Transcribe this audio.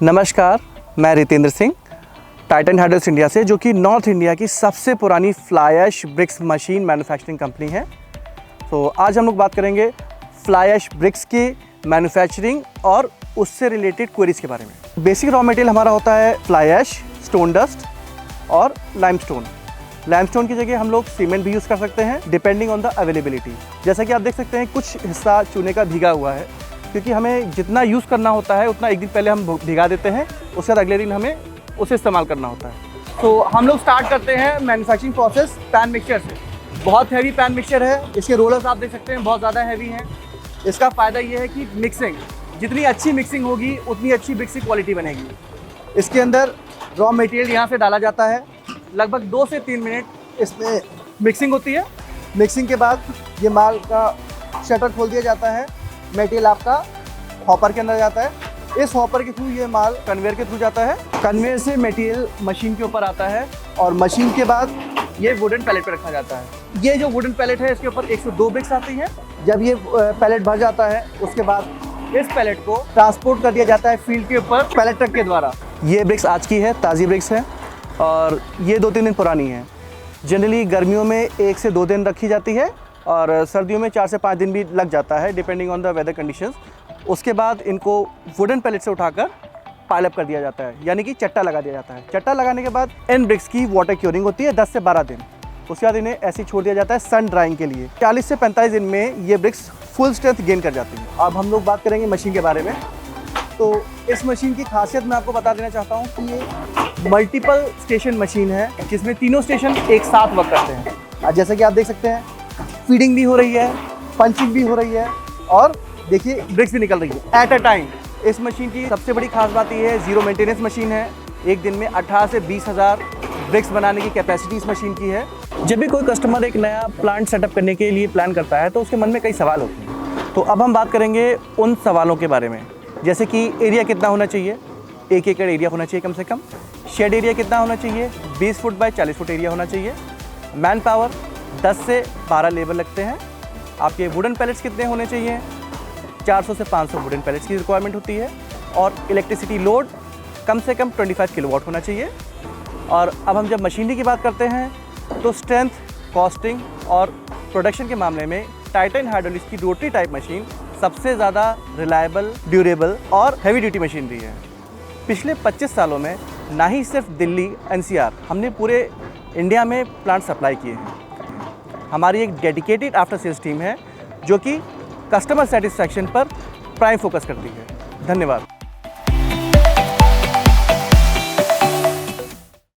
नमस्कार, मैं Ritendra Singh Titan Hydraulics India से, जो कि नॉर्थ इंडिया की सबसे पुरानी fly ash bricks machine manufacturing company है। तो आज हम लोग बात करेंगे फ्लाई ऐश ब्रिक्स की मैन्युफैक्चरिंग और उससे रिलेटेड क्वेरीज के बारे में। बेसिक रॉ मटेरियल हमारा होता है फ्लाई ऐश, स्टोन डस्ट और लाइमस्टोन। लाइमस्टोन की जगह हम लोग सीमेंट भी यूज़ कर सकते हैं डिपेंडिंग ऑन द अवेलेबिलिटी। जैसा कि आप देख सकते हैं कुछ हिस्सा चूने का भीगा हुआ है, क्योंकि हमें जितना यूज़ करना होता है उतना एक दिन पहले हम भिगा देते हैं, उसके बाद अगले दिन हमें उसे इस्तेमाल करना होता है। तो हम लोग स्टार्ट करते हैं मैन्युफैक्चरिंग प्रोसेस पैन मिक्सचर से। बहुत हैवी पैन मिक्सचर है, इसके रोलर्स आप देख सकते हैं बहुत ज़्यादा हैवी हैं। इसका फ़ायदा ये है कि मिक्सिंग जितनी अच्छी मिक्सिंग होगी उतनी अच्छी ब्रिक्स की क्वालिटी बनेगी। इसके अंदर रॉ मटेरियल यहाँ से डाला जाता है, लगभग 2 से 3 मिनट इसमें मिक्सिंग होती है। मिक्सिंग के बाद ये माल का शटर खोल दिया जाता है, मटेरियल आपका हॉपर के अंदर जाता है। इस हॉपर के थ्रू ये माल कन्वेयर के थ्रू जाता है। कन्वेयर से मटेरियल मशीन के ऊपर आता है और मशीन के बाद ये वुडन पैलेट पे रखा जाता है। ये जो वुडन पैलेट है इसके ऊपर 102 ब्रिक्स आती हैं। जब ये पैलेट भर जाता है उसके बाद इस पैलेट को ट्रांसपोर्ट कर दिया जाता है फील्ड के ऊपर पैलेट ट्रक के द्वारा। ये ब्रिक्स आज की है, ताज़ी ब्रिक्स है और ये 2-3 दिन पुरानी है। जनरली गर्मियों में 1 से 2 दिन रखी जाती है और सर्दियों में 4 से 5 दिन भी लग जाता है depending on the weather conditions. उसके बाद इनको वुडन पैलेट से उठाकर पाइलअप कर दिया जाता है, यानी कि चट्टा लगा दिया जाता है। चट्टा लगाने के बाद इन ब्रिक्स की वाटर क्योरिंग होती है 10 से 12 दिन। उसके बाद इन्हें ऐसे ही छोड़ दिया जाता है सन ड्राइंग के लिए। 40 से 45 दिन में ये ब्रिक्स फुल स्ट्रेंथ गेन कर जाती है। अब हम लोग बात करेंगे मशीन के बारे में। तो इस मशीन की खासियत मैं आपको बता देना चाहता हूँ कि ये मल्टीपल स्टेशन मशीन है, जिसमें तीनों स्टेशन एक साथ वर्क करते हैं। जैसा कि आप देख सकते हैं फीडिंग भी हो रही है, पंचिंग भी हो रही है और देखिए ब्रिक्स भी निकल रही है एट अ टाइम। इस मशीन की सबसे बड़ी खास बात यह है, जीरो मेंटेनेंस मशीन है। एक दिन में 18 से 20 हज़ार ब्रिक्स बनाने की कैपेसिटी इस मशीन की है। जब भी कोई कस्टमर एक नया प्लांट सेटअप करने के लिए प्लान करता है तो उसके मन में कई सवाल होते हैं। तो अब हम बात करेंगे उन सवालों के बारे में, जैसे कि एरिया कितना होना चाहिए, 1 एकड़ एरिया होना चाहिए कम से कम। शेड एरिया कितना होना चाहिए, 20 फुट बाय 40 फुट एरिया होना चाहिए। मैन पावर 10 से 12 लेबर लगते हैं। आपके वुडन पैलेट्स कितने होने चाहिए, 400 से 500 वुडन पैलेट्स की रिक्वायरमेंट होती है। और इलेक्ट्रिसिटी लोड कम से कम 25 किलोवाट होना चाहिए। और अब हम जब मशीनरी की बात करते हैं तो स्ट्रेंथ, कॉस्टिंग और प्रोडक्शन के मामले में टाइटन हाइड्रोलिक्स की रोटरी टाइप मशीन सबसे ज़्यादा रिलायबल, ड्यूरेबल और हैवी ड्यूटी मशीनरी है। पिछले 25 सालों में ना ही सिर्फ दिल्ली NCR, हमने पूरे इंडिया में प्लांट सप्लाई किए हैं। हमारी एक डेडिकेटेड आफ्टर सेल्स टीम है जो कि कस्टमर सेटिस्फैक्शन पर प्राइम फोकस करती है। धन्यवाद।